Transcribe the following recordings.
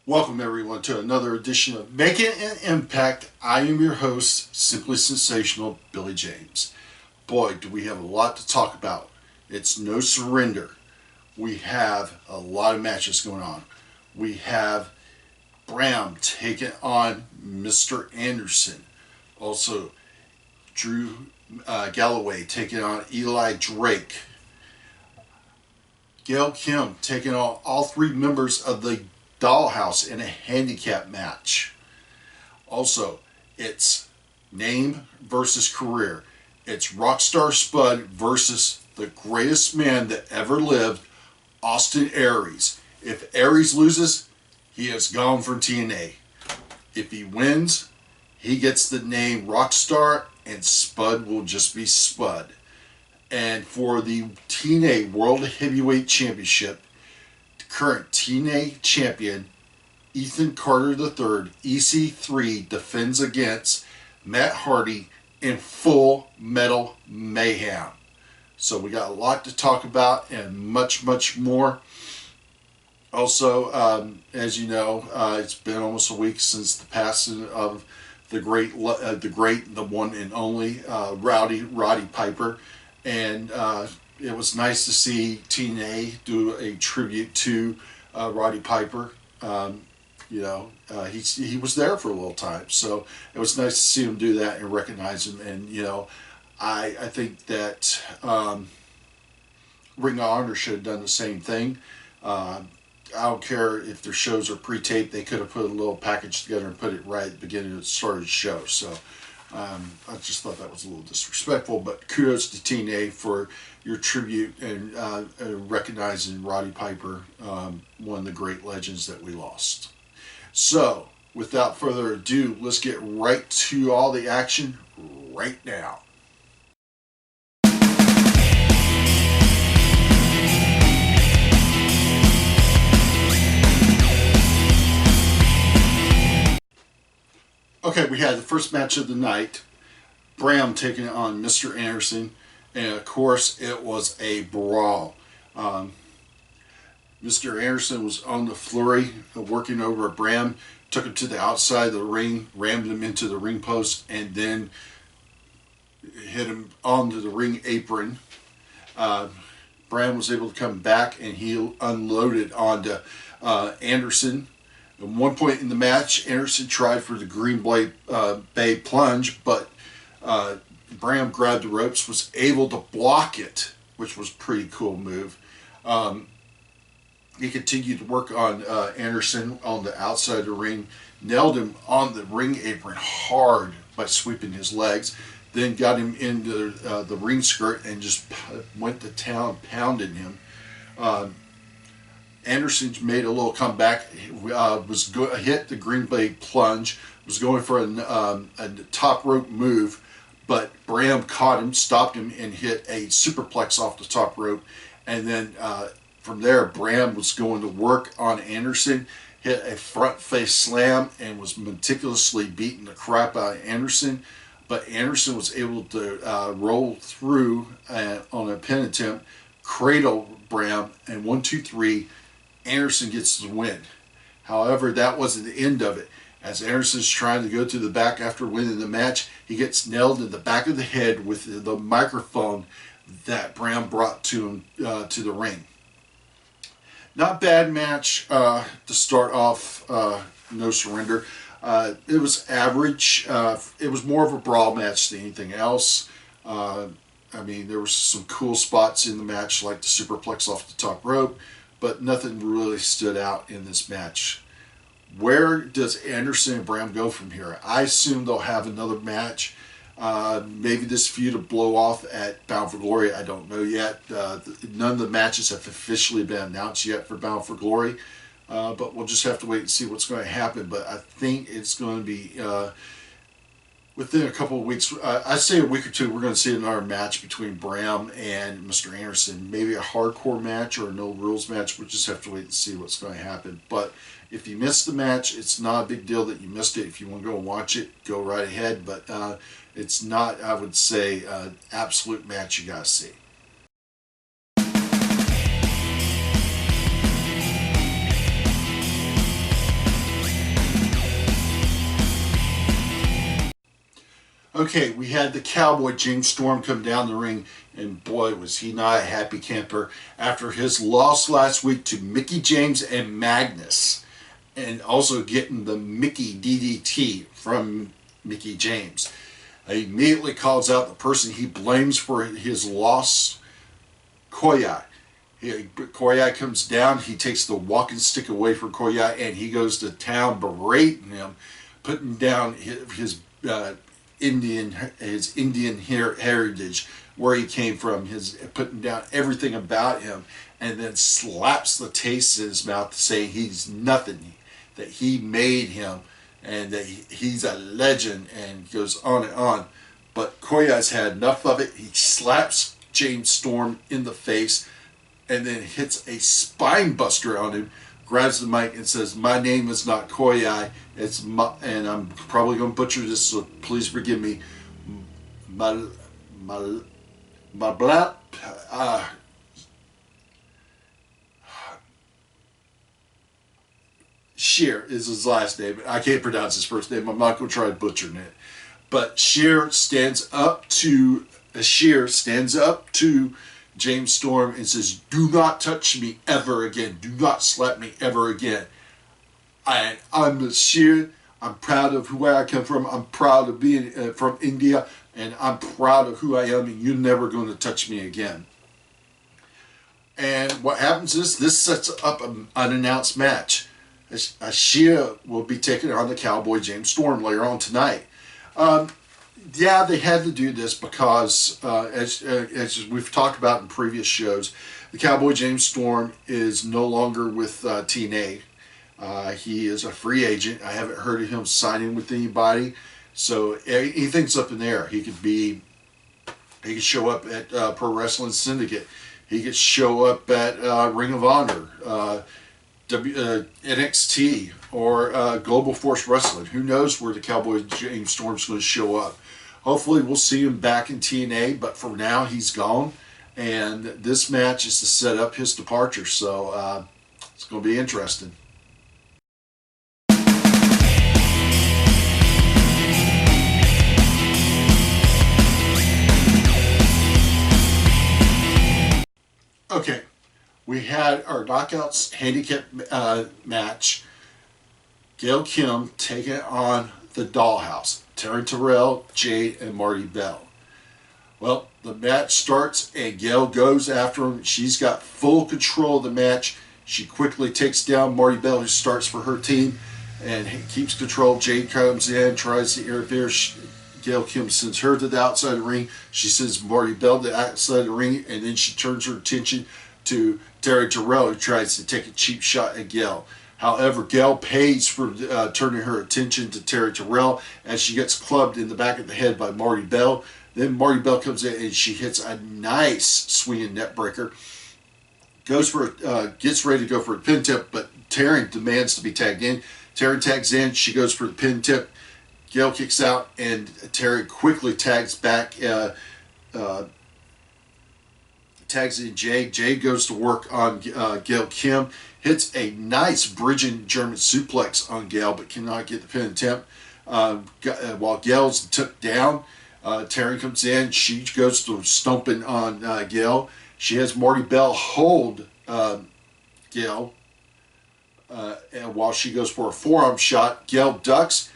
Welcome everyone to another edition of Making an Impact. I am your host, Simply Sensational Billy James. Boy, do we have a lot to talk about. It's no surrender. We have a lot of matches going on. We have Bram taking on Mr. Anderson. Also, Galloway taking on Eli Drake. Gail Kim taking on all three members of the Dollhouse in a handicap match. Also, it's name versus career. It's Rockstar Spud versus the greatest man that ever lived, Austin Aries. If Aries loses, he is gone from TNA. If he wins, he gets the name Rockstar and Spud will just be Spud. And for the TNA World Heavyweight Championship, current TNA champion Ethan Carter III, EC3, defends against Matt Hardy in full Metal Mayhem. So we got a lot to talk about and much, much more. Also, as you know, it's been almost a week since the passing of the the one and only Roddy Piper, and it was nice to see TNA do a tribute to Roddy Piper. He was there for a little time, so it was nice to see him do that and recognize him. And I think that Ring of Honor should have done the same thing. I don't care if their shows are pre-taped; they could have put a little package together and put it right at the beginning of the start of the show. So I just thought that was a little disrespectful, but kudos to TNA for your tribute and recognizing Roddy Piper, one of the great legends that we lost. So, without further ado, let's get right to all the action right now. Okay, we had the first match of the night. Bram taking on Mr. Anderson. And of course, it was a brawl. Mr. Anderson was on the flurry, working over Bram, took him to the outside of the ring, rammed him into the ring post, and then hit him onto the ring apron. Bram was able to come back, and he unloaded onto Anderson. At one point in the match, Anderson tried for the Green Bay plunge, but Bram grabbed the ropes, was able to block it, which was a pretty cool move. He continued to work on Anderson on the outside of the ring, nailed him on the ring apron hard by sweeping his legs, then got him into the ring skirt and just went to town pounding him. Anderson made a little comeback, hit the Green Bay plunge, was going for a top rope move, but Bram caught him, stopped him, and hit a superplex off the top rope. And then from there, Bram was going to work on Anderson, hit a front face slam, and was meticulously beating the crap out of Anderson. But Anderson was able to roll through on a pin attempt, cradle Bram, and 1, 2, 3, Anderson gets the win. However, that wasn't the end of it. As Anderson's trying to go to the back after winning the match, he gets nailed in the back of the head with the microphone that Bram brought to him to the ring. Not bad match to start off. No surrender. It was average. It was more of a brawl match than anything else. There were some cool spots in the match, like the superplex off the top rope, but nothing really stood out in this match. Where does Anderson and Bram go from here? I assume they'll have another match. Maybe this feud will blow off at Bound for Glory. I don't know yet. None of the matches have officially been announced yet for Bound for Glory. But we'll just have to wait and see what's going to happen. But I think it's going to be within a couple of weeks. I'd say a week or two, we're going to see another match between Bram and Mr. Anderson. Maybe a hardcore match or a no rules match. We'll just have to wait and see what's going to happen. But if you missed the match, it's not a big deal that you missed it. If you want to go and watch it, go right ahead. But it's not, I would say, an absolute match you got to see. Okay, we had the Cowboy James Storm come down the ring, and boy, was he not a happy camper after his loss last week to Mickey James and Magnus, and also getting the Mickey DDT from Mickey James. He immediately calls out the person he blames for his loss, Khoya. Khoya comes down, he takes the walking stick away from Khoya, and he goes to town berating him, putting down his Indian heritage, where he came from, putting down everything about him, and then slaps the taste in his mouth, saying he's nothing, that he made him, and that he's a legend, and goes on and on. But Khoya's had enough of it. He slaps James Storm in the face, and then hits a spine buster on him, grabs the mic and says, "My name is not Khoya, and I'm probably going to butcher this, so please forgive me. Shear is his last name. I can't pronounce his first name. I'm not going to try butchering it. But Shear stands up to James Storm and says, "Do not touch me ever again. Do not slap me ever again. I'm Shear. I'm proud of who I come from. I'm proud of being from India, and I'm proud of who I am, and you're never going to touch me again." And what happens is this sets up an unannounced match. Shear will be taking on the Cowboy James Storm later on tonight. Yeah, they had to do this because, as we've talked about in previous shows, the Cowboy James Storm is no longer with TNA. He is a free agent. I haven't heard of him signing with anybody, so anything's up in the air. He could show up at Pro Wrestling Syndicate. He could show up at Ring of Honor, NXT, or Global Force Wrestling. Who knows where the Cowboy James Storm's going to show up. Hopefully we'll see him back in TNA, but for now he's gone, and this match is to set up his departure, so it's going to be interesting. Okay, we had our Knockouts Handicap match. Gail Kim taking on the Dollhouse. Taryn Terrell, Jade, and Marty Bell. Well, the match starts and Gail goes after him. She's got full control of the match. She quickly takes down Marty Bell, who starts for her team, and keeps control. Jade comes in, tries to interfere. Gail Kim sends her to the outside of the ring. She sends Marty Bell to the outside of the ring, and then she turns her attention to Taryn Terrell, who tries to take a cheap shot at Gail. However, Gail pays for turning her attention to Taryn Terrell as she gets clubbed in the back of the head by Marty Bell. Then Marty Bell comes in and she hits a nice swinging net breaker. Gets ready to go for a pin tip, but Taryn demands to be tagged in. Taryn tags in. She goes for the pin tip. Gail kicks out, and Taryn quickly tags back. Tags in Jade. Jade goes to work on Gail Kim. Hits a nice bridging German suplex on Gail, but cannot get the pin attempt. While Gail's took down, Taryn comes in. She goes to stomping on Gail. She has Marty Bell hold Gail. And while she goes for a forearm shot, Gail ducks.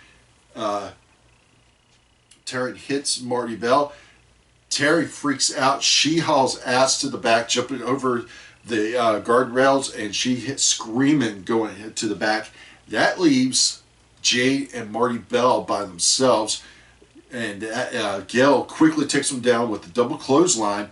Taryn hits Marty Bell. Terry freaks out. She hauls ass to the back, jumping over the guardrails, and she hits screaming going to the back. That leaves Jade and Marty Bell by themselves, and Gail quickly takes them down with the double clothesline.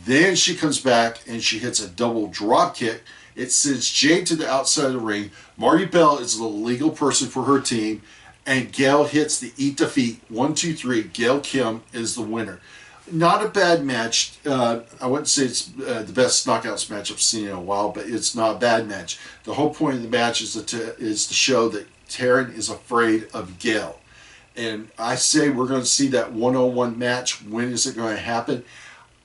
Then she comes back and she hits a double drop kick. It sends Jade to the outside of the ring. Marty Bell is the legal person for her team, and Gail hits the eat defeat. 1, 2, 3. Gail Kim is the winner. Not a bad match. I wouldn't say it's the best knockouts match I've seen in a while, but it's not a bad match. The whole point of the match is to show that Taryn is afraid of Gail. And I say we're going to see that one-on-one match. When is it going to happen?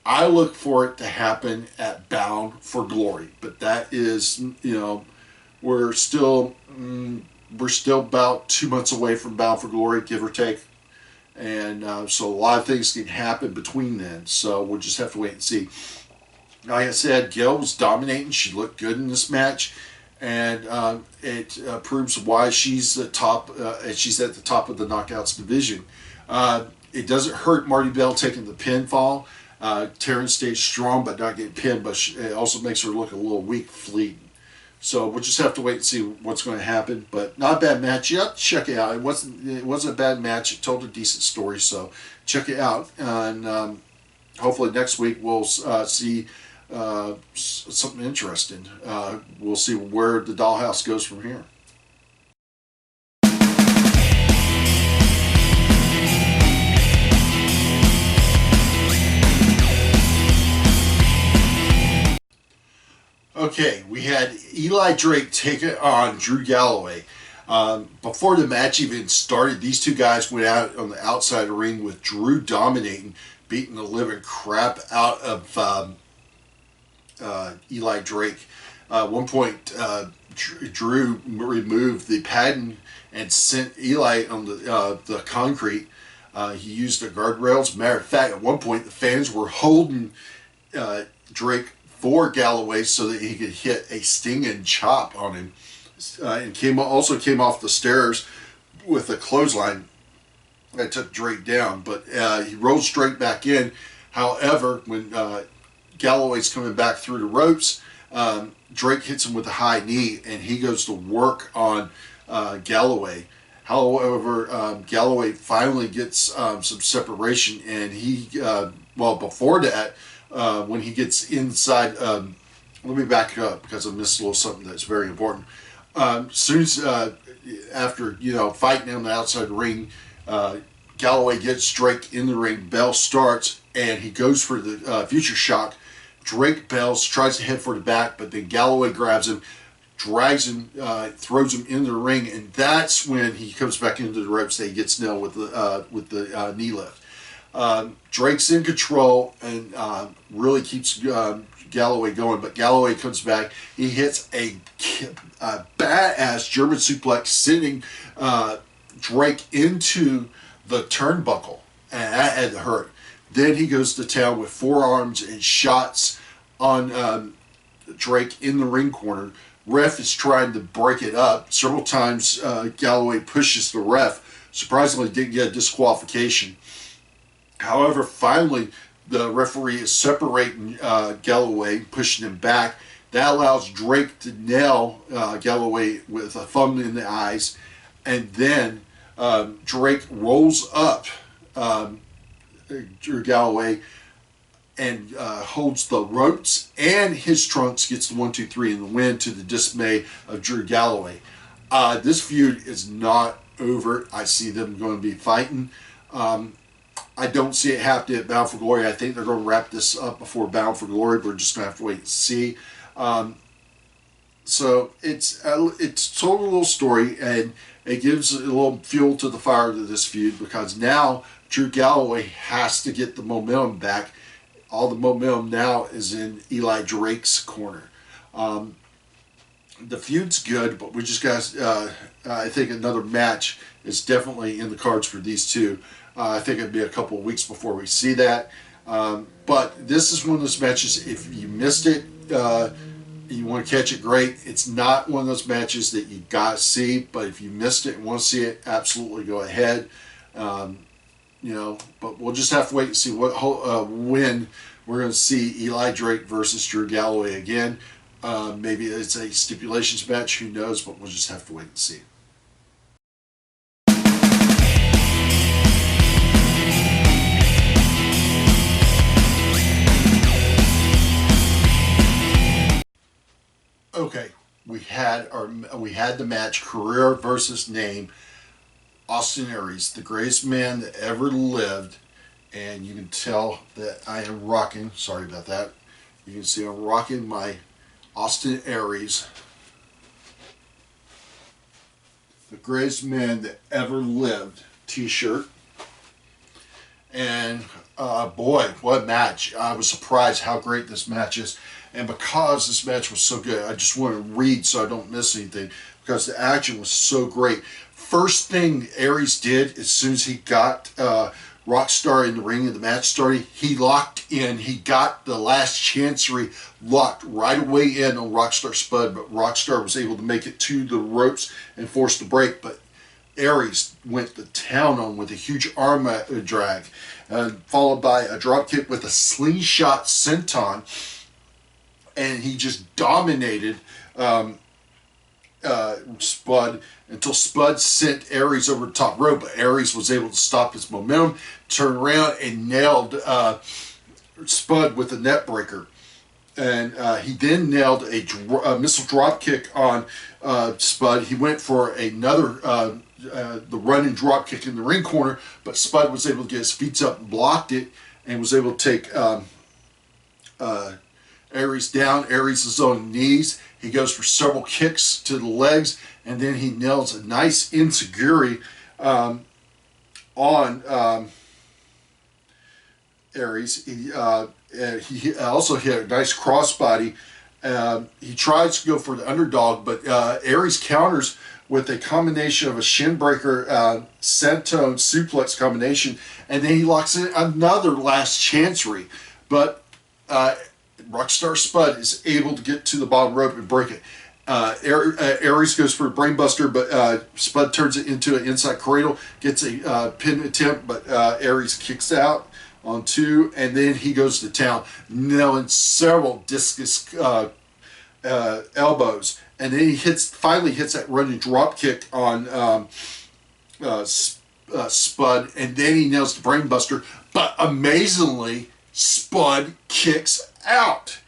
I look for it to happen at Bound for Glory. But that is, we're still about 2 months away from Bound for Glory, give or take. And so a lot of things can happen between then. So we'll just have to wait and see. Like I said, Gail was dominating. She looked good in this match, and it proves why she's the top. She's at the top of the Knockouts division. It doesn't hurt Marty Bell taking the pinfall. Taryn stayed strong, but not getting pinned. But it also makes her look a little weak, fleeting. So we'll just have to wait and see what's going to happen. But not a bad match. You have to check it out. It wasn't a bad match. It told a decent story. So check it out, and hopefully next week we'll see something interesting. We'll see where the Dollhouse goes from here. Okay, we had Eli Drake take it on Drew Galloway. Before the match even started, these two guys went out on the outside of the ring with Drew dominating, beating the living crap out of Eli Drake. At one point, Drew removed the padding and sent Eli on the concrete. He used the guardrails. Matter of fact, at one point, the fans were holding Drake for Galloway so that he could hit a stinging chop on him. And also came off the stairs with a clothesline that took Drake down. But he rolls Drake back in. However, when Galloway's coming back through the ropes, Drake hits him with a high knee, and he goes to work on Galloway. However, Galloway finally gets some separation, and he, before that, when he gets inside, let me back up because I missed a little something that's very important. Soon as, after, fighting on the outside ring, Galloway gets Drake in the ring, Bell starts, and he goes for the future shock. Drake bells, tries to head for the back, but then Galloway grabs him, drags him, throws him in the ring, and that's when he comes back into the ropes that he gets nailed with the knee lift. Drake's in control and really keeps Galloway going, but Galloway comes back. He hits a badass German suplex, sending Drake into the turnbuckle, and that had to hurt. Then he goes to town with forearms and shots on Drake in the ring corner. Ref is trying to break it up. Several times Galloway pushes the ref. Surprisingly, didn't get a disqualification. However, finally, the referee is separating Galloway, pushing him back. That allows Drake to nail Galloway with a thumb in the eyes. And then Drake rolls up Drew Galloway and holds the ropes and his trunks, gets the 1, 2, 3 in the win to the dismay of Drew Galloway. This feud is not over. I see them going to be fighting. I don't see it happening at Bound for Glory. I think they're going to wrap this up before Bound for Glory. We're just going to have to wait and see. So it's told a little story, and it gives a little fuel to the fire to this feud, because now Drew Galloway has to get the momentum back. All the momentum now is in Eli Drake's corner. The feud's good, but we just got, I think another match is definitely in the cards for these two. I think it'd be a couple of weeks before we see that. But this is one of those matches, if you missed it, you want to catch it, great. It's not one of those matches that you got to see, but if you missed it and want to see it, absolutely go ahead. But we'll just have to wait and see when we're going to see Eli Drake versus Drew Galloway again. Maybe it's a stipulations match, who knows, but we'll just have to wait and see. Okay, we had the match, career versus name. Austin Aries, the greatest man that ever lived, and you can tell that I am rocking. Sorry about that. You can see I'm rocking my Austin Aries, the greatest man that ever lived t-shirt. And boy, what a match. I was surprised how great this match is. And because this match was so good, I just want to read so I don't miss anything, because the action was so great. First thing Aries did as soon as he got Rockstar in the ring and the match started, he locked in. He got the last chancery locked right away in on Rockstar Spud, but Rockstar was able to make it to the ropes and force the break. But Aries went to town on with a huge arm drag, followed by a drop kick with a slingshot senton, and he just dominated Spud until Spud sent Aries over the top rope. But Aries was able to stop his momentum, turn around, and nailed Spud with a net breaker. And he then nailed a missile drop kick on Spud. He went for another the running drop kick in the ring corner, but Spud was able to get his feet up and blocked it, and was able to take Aries down. Aries is on his knees. He goes for several kicks to the legs, and then he nails a nice enziguri on Aries. He also hit a nice crossbody. He tries to go for the underdog, but Aries counters with a combination of a shin breaker, senton suplex combination, and then he locks in another last chancery. But Rockstar Spud is able to get to the bottom rope and break it. Aries goes for a brainbuster, but Spud turns it into an inside cradle, gets a pin attempt, but Aries kicks out on two, and then he goes to town, nailing several discus elbows, and then he finally hits that running drop kick on Spud, and then he nails the brainbuster. But amazingly, Spud kicks out,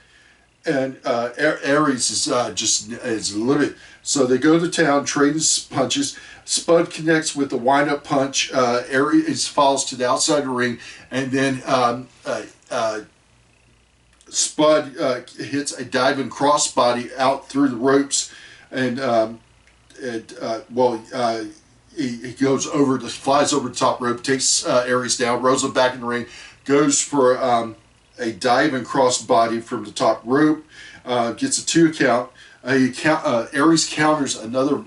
and Aries is livid. So they go to town, trading punches. Spud connects with the wind-up punch. Aries falls to the outside of the ring, and then Spud hits a diving crossbody out through the ropes, and he goes over, flies over the top rope, takes Aries down, rolls him back in the ring, goes for a diving crossbody from the top rope, gets a 2 count. Aries counters another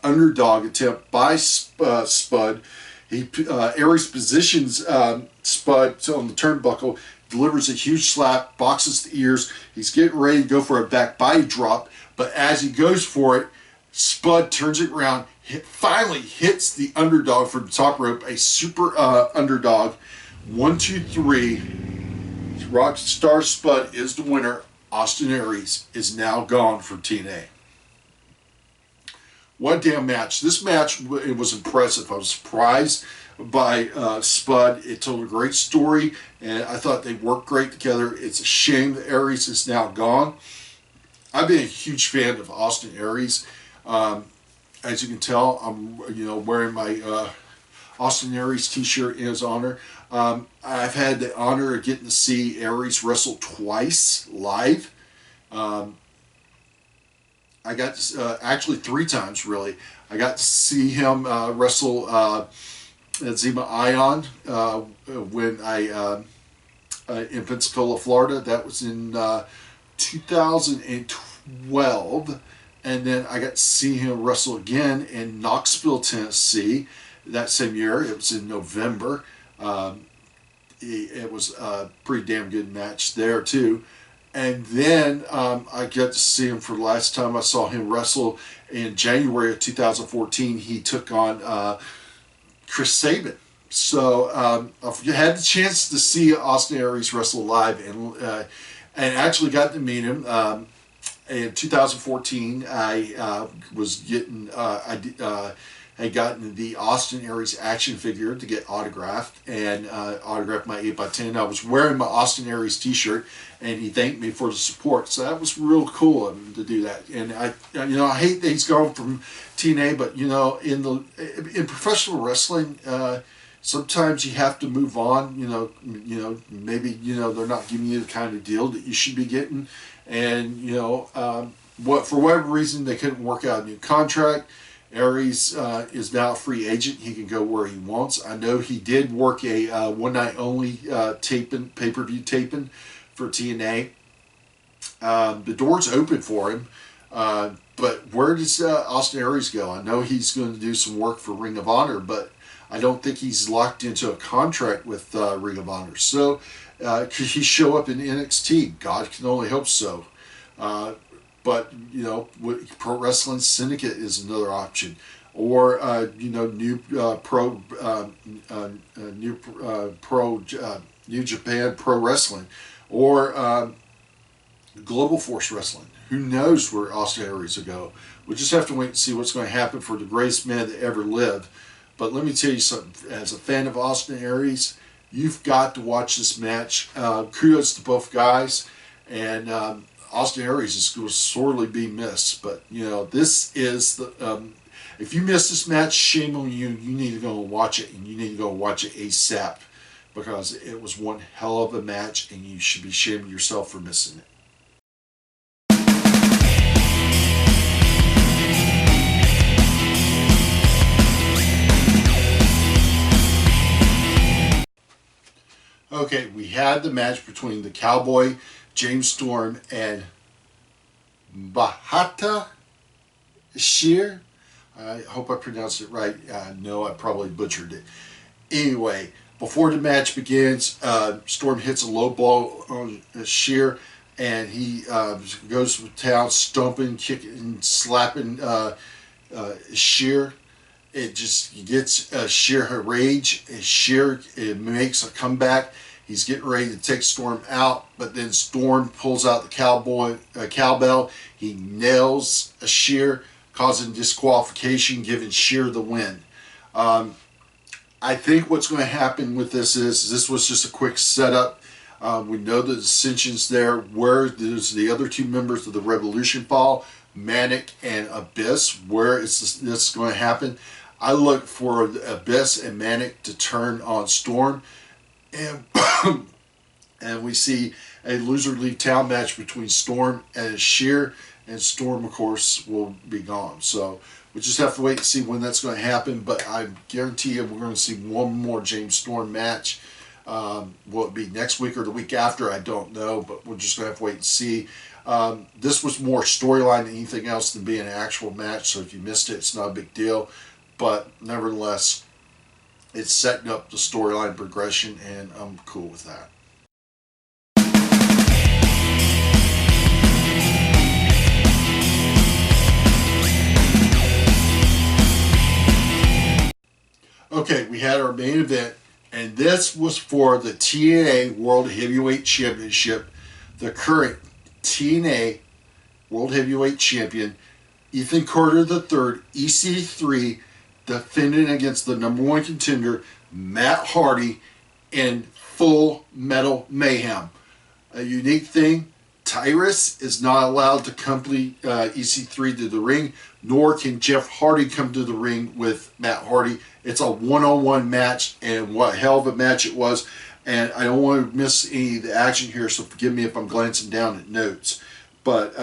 underdog attempt by Spud. Aries positions Spud on the turnbuckle, delivers a huge slap, boxes the ears. He's getting ready to go for a back body drop, but as he goes for it, Spud turns it around, finally hits the underdog from the top rope, a super underdog. 1, 2, 3. Rockstar Spud is the winner. Austin Aries is now gone from TNA. What a damn match. This match, it was impressive. I was surprised by Spud. It told a great story, and I thought they worked great together. It's a shame that Aries is now gone. I've been a huge fan of Austin Aries. As you can tell, I'm wearing my Austin Aries t-shirt in his honor. I've had the honor of getting to see Aries wrestle twice live. I got to, actually 3 times really. I got to see him wrestle at Zima Ion when in Pensacola, Florida. That was in 2012. And then I got to see him wrestle again in Knoxville, Tennessee that same year. It was in November. It was a pretty damn good match there too. And then I got to see him for the last time I saw him wrestle in January of 2014. He took on Chris Sabin. So I've had the chance to see Austin Aries wrestle live, and actually got to meet him. In 2014, I was getting had gotten the Austin Aries action figure to get autographed, and autographed my 8x10. I was wearing my Austin Aries t-shirt, and he thanked me for the support. So that was real cool of him to do that. And I hate that he's gone from TNA, but in professional wrestling, sometimes you have to move on. Maybe they're not giving you the kind of deal that you should be getting, and for whatever reason they couldn't work out a new contract. Aries is now a free agent. He can go where he wants. I know he did work a one night only pay-per-view taping for TNA, The door's open for him. But where does Austin Aries go? I know he's going to do some work for Ring of Honor, but I don't think he's locked into a contract with Ring of Honor. So could he show up in NXT? God can only hope so. But, you know, Pro Wrestling Syndicate is another option. Or, you know, New Japan Pro Wrestling. Or Global Force Wrestling. Who knows where Austin Aries will go? We'll just have to wait and see what's going to happen for the greatest man that ever lived. But let me tell you something. As a fan of Austin Aries, you've got to watch this match. Kudos to both guys. And Austin Aries is going to sorely be missed. But, you know, this is the... if you miss this match, shame on you. You need to go and watch it. And you need to go watch it ASAP. Because it was one hell of a match. And you should be ashamed of yourself for missing it. Okay, we had the match between the Cowboy, James Storm, and Bahata Shear. I hope I pronounced it right. No, I probably butchered it. Anyway, before the match begins, Storm hits a low blow on Shear, and he goes to town, stomping, kicking, slapping Shear. It just gets Shear her rage. Shear makes a comeback. He's getting ready to take Storm out, but then Storm pulls out the cowbell. He nails a Shear, causing disqualification, giving Shear the win. I think what's going to happen with this is this was just a quick setup. We know the dissensions there. Where there's the other two members of the Revolution fall, Manic and Abyss. Where is this going to happen? I look for Abyss and Manic to turn on Storm, and and we see a loser leave town match between Storm and Shear, and Storm, of course, will be gone. So we just have to wait and see when that's going to happen. But I guarantee you, we're going to see one more James Storm match. Will it be next week or the week after? I don't know, but we're just going to have to wait and see. This was more storyline than anything else than being an actual match. So if you missed it, it's not a big deal. But nevertheless, it's setting up the storyline progression, and I'm cool with that. Okay, we had our main event, and this was for the TNA World Heavyweight Championship. The current TNA World Heavyweight Champion, Ethan Carter III, EC3, defending against the number one contender, Matt Hardy, in full Metal Mayhem. A unique thing, Tyrus is not allowed to accompany EC3 to the ring, nor can Jeff Hardy come to the ring with Matt Hardy. It's a one-on-one match, and what a hell of a match it was. And I don't want to miss any of the action here, so forgive me if I'm glancing down at notes. But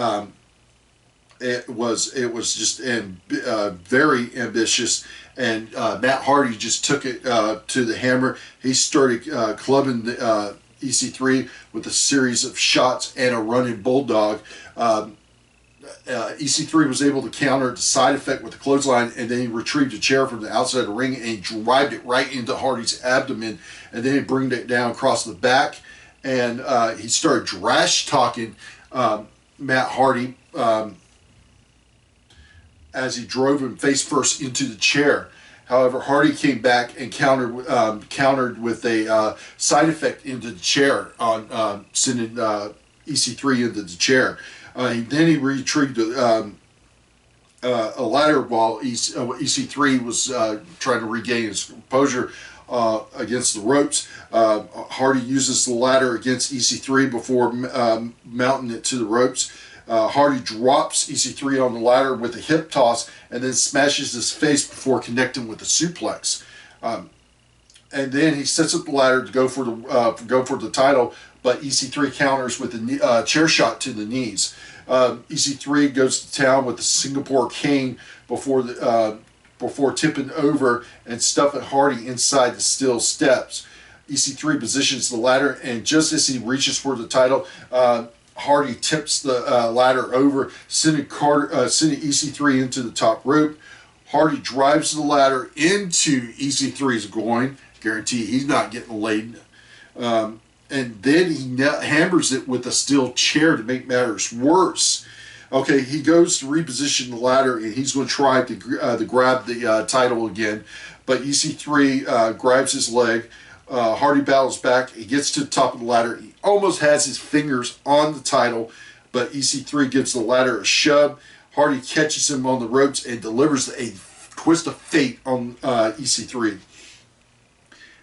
it was just very ambitious, and Matt Hardy just took it to the hammer. He started clubbing the EC3 with a series of shots and a running bulldog. EC3 was able to counter the side effect with the clothesline, and then he retrieved a chair from the outside of the ring and he drived it right into Hardy's abdomen, and then he brought it down across the back, and he started trash talking Matt Hardy as he drove him face first into the chair. However, Hardy came back and countered with a side effect into the chair on sending EC3 into the chair. Then he retrieved a ladder while EC3 was trying to regain his composure against the ropes. Hardy uses the ladder against EC3 before mounting it to the ropes. Hardy drops EC3 on the ladder with a hip toss and then smashes his face before connecting with a suplex. And then he sets up the ladder to go for the title, but EC3 counters with a chair shot to the knees. EC3 goes to town with the Singapore cane before tipping over and stuffing Hardy inside the steel steps. EC3 positions the ladder, and just as he reaches for the title, Hardy tips the ladder over, sending EC3 into the top rope. Hardy drives the ladder into EC3's groin. Guarantee he's not getting laid. And then he hammers it with a steel chair to make matters worse. Okay, he goes to reposition the ladder, and he's going to try to grab the title again. But EC3 grabs his leg. Hardy battles back. He gets to the top of the ladder. He almost has his fingers on the title, but EC3 gives the ladder a shove. Hardy catches him on the ropes and delivers a twist of fate on EC3.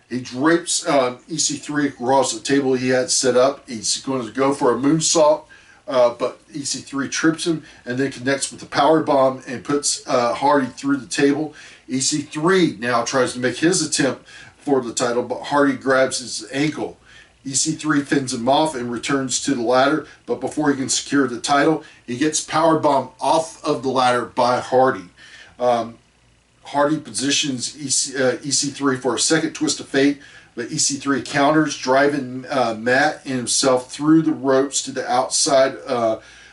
He drapes EC3 across the table he had set up. He's going to go for a moonsault, but EC3 trips him and then connects with the power bomb and puts Hardy through the table. EC3 now tries to make his attempt for the title, but Hardy grabs his ankle. EC3 fends him off and returns to the ladder, but before he can secure the title, he gets powerbombed off of the ladder by Hardy. Hardy positions EC3 for a second twist of fate, but EC3 counters, driving Matt and himself through the ropes to the outside,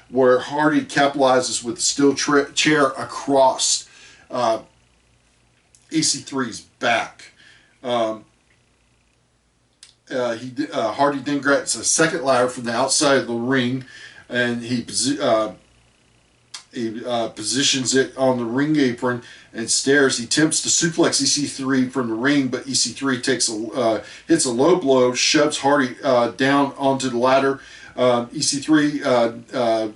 where Hardy capitalizes with a steel chair across EC3's back. Hardy then grabs a second ladder from the outside of the ring, and he positions it on the ring apron and stares. He attempts to suplex EC3 from the ring, but EC3 hits a low blow, shoves Hardy down onto the ladder. EC3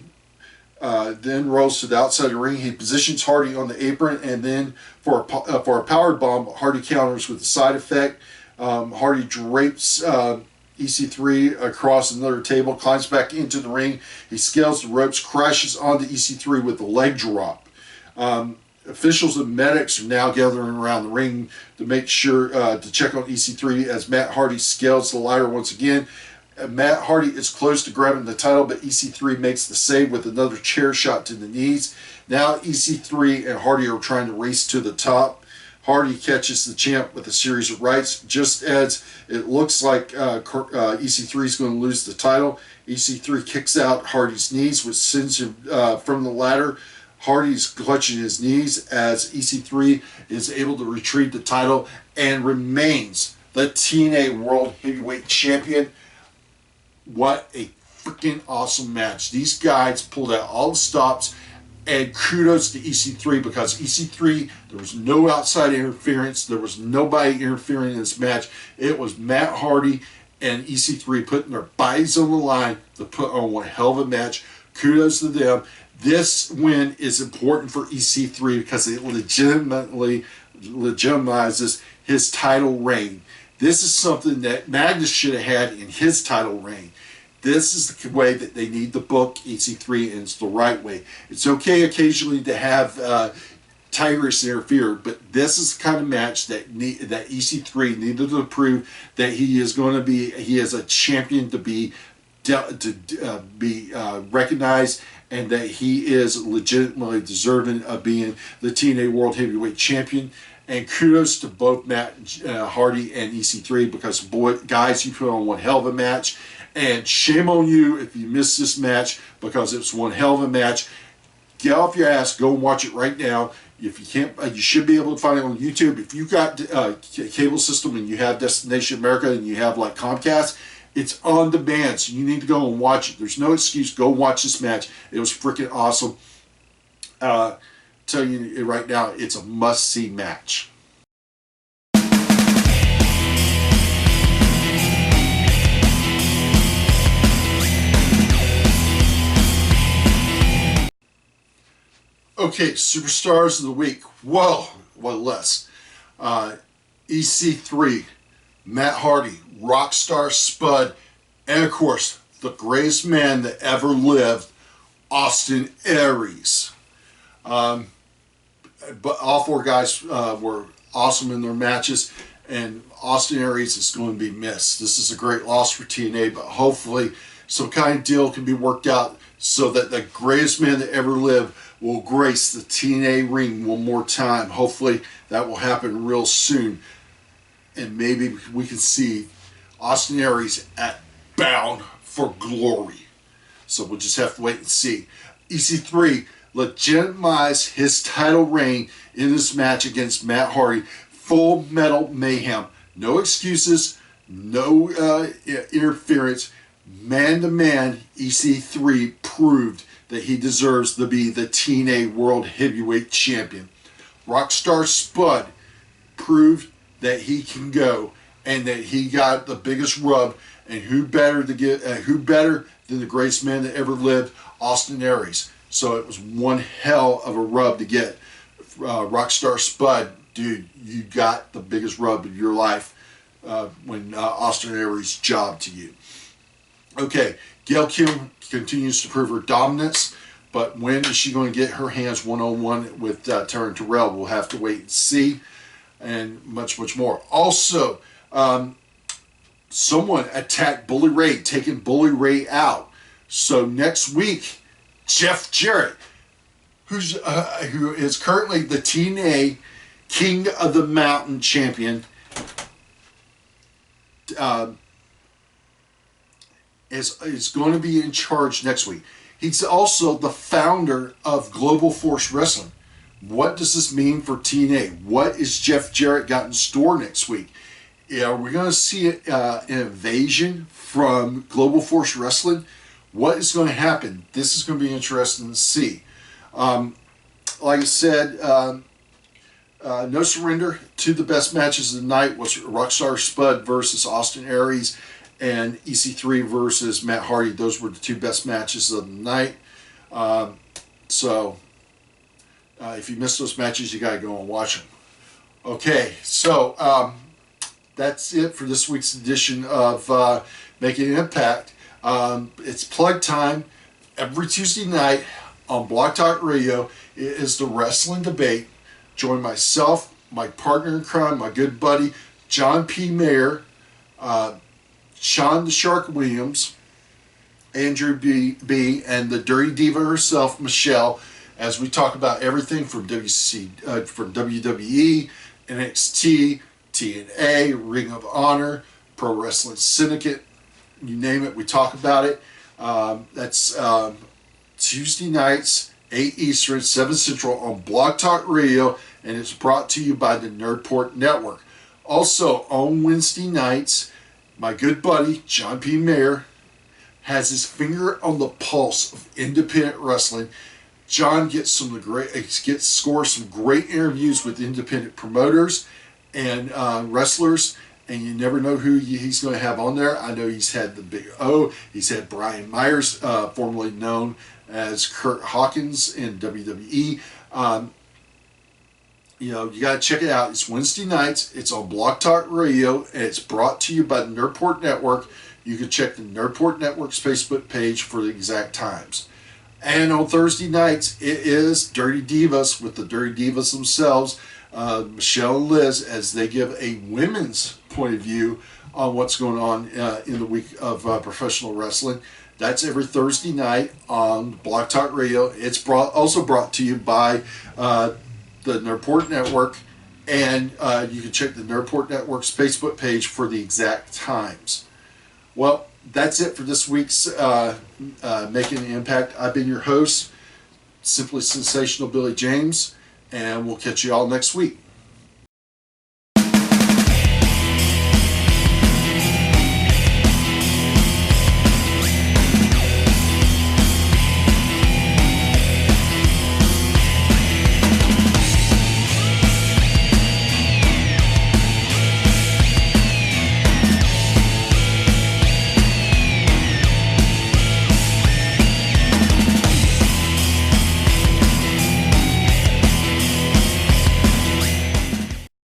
then rolls to the outside of the ring. He positions Hardy on the apron, and then for a power bomb, Hardy counters with a side effect. Hardy drapes EC3 across another table, climbs back into the ring. He scales the ropes, crashes onto EC3 with a leg drop. Officials and medics are now gathering around the ring to make sure to check on EC3 as Matt Hardy scales the ladder once again. Matt Hardy is close to grabbing the title, but EC3 makes the save with another chair shot to the knees. Now EC3 and Hardy are trying to race to the top. Hardy catches the champ with a series of rights. Just as it looks like EC3 is going to lose the title, EC3 kicks out Hardy's knees, which sends him from the ladder. Hardy's clutching his knees as EC3 is able to retrieve the title and remains the TNA World Heavyweight Champion. What a freaking awesome match. These guys pulled out all the stops, and kudos to EC3 because EC3, there was no outside interference. There was nobody interfering in this match. It was Matt Hardy and EC3 putting their bodies on the line to put on one hell of a match. Kudos to them. This win is important for EC3 because it legitimately legitimizes his title reign. This is something that Magnus should have had in his title reign. This is the way that they need to book EC3, and it's the right way. It's okay occasionally to have Tyrus interfere, but this is the kind of match that EC3 needed to prove that he is a champion to be recognized, and that he is legitimately deserving of being the TNA World Heavyweight Champion. And kudos to both Matt Hardy and EC3 because, boy, guys, you put on one hell of a match. And shame on you if you missed this match because it's one hell of a match. Get off your ass, go and watch it right now. If you can't, you should be able to find it on YouTube. If you've got a cable system and you have Destination America and you have like Comcast, it's on demand, so you need to go and watch it. There's no excuse. Go watch this match. It was freaking awesome. Tell you right now, it's a must-see match. Okay, Superstars of the Week. Whoa, what less. EC3, Matt Hardy, Rockstar Spud, and of course, the greatest man that ever lived, Austin Aries. But all four guys were awesome in their matches, and Austin Aries is going to be missed. This is a great loss for TNA, but hopefully some kind of deal can be worked out so that the greatest man that ever lived will grace the TNA ring one more time. Hopefully that will happen real soon. And maybe we can see Austin Aries at Bound for Glory. So we'll just have to wait and see. EC3 legitimized his title reign in this match against Matt Hardy. Full Metal Mayhem. No excuses, no interference. Man-to-man, EC3 proved that he deserves to be the TNA World Heavyweight Champion. Rockstar Spud proved that he can go and that he got the biggest rub. And who better than the greatest man that ever lived, Austin Aries. So it was one hell of a rub to get. Rockstar Spud, dude, you got the biggest rub of your life when Austin Aries jobbed to you. Okay, Gail Kim continues to prove her dominance, but when is she going to get her hands one-on-one with Taryn Terrell? We'll have to wait and see, and much, much more. Also, someone attacked Bully Ray, taking Bully Ray out. So next week, Jeff Jarrett, who is currently the TNA King of the Mountain champion, is going to be in charge next week. He's also the founder of Global Force Wrestling. What does this mean for TNA? What is Jeff Jarrett got in store next week? Yeah, we're going to see an invasion from Global Force Wrestling. What is going to happen? This is going to be interesting to see. Like I said, no surrender. Two of the best matches of the night was Rockstar Spud versus Austin Aries and EC3 versus Matt Hardy. Those were the two best matches of the night. So if you missed those matches, you got to go and watch them. Okay, so that's it for this week's edition of Making an Impact. It's plug time every Tuesday night on Blog Talk Radio. It is the Wrestling Debate. Join myself, my partner in crime, my good buddy, John P. Mayer, Sean the Shark Williams, Andrew B., and the Dirty Diva herself, Michelle, as we talk about everything from WWE, NXT, TNA, Ring of Honor, Pro Wrestling Syndicate, you name it, we talk about it. That's Tuesday nights, 8 Eastern, 7 Central on Blog Talk Radio, and it's brought to you by the Nerdport Network. Also, on Wednesday nights, my good buddy, John P. Mayer, has his finger on the pulse of independent wrestling. John gets scores some great interviews with independent promoters and wrestlers, and you never know who he's going to have on there. I know he's had the Big O. He's had Brian Myers, formerly known as Kurt Hawkins in WWE. You got to check it out. It's Wednesday nights. It's on Blog Talk Radio, and it's brought to you by the Nerdport Network. You can check the Nerdport Network's Facebook page for the exact times. And on Thursday nights, it is Dirty Divas with the Dirty Divas themselves, Michelle and Liz, as they give a women's point of view on what's going on in the week of professional wrestling. That's every Thursday night on Blog Talk Radio. It's also brought to you by the Nerdport Network, and you can check the Nerdport Network's Facebook page for the exact times. Well, that's it for this week's Making an Impact. I've been your host, Simply Sensational Billy James, and we'll catch you all next week.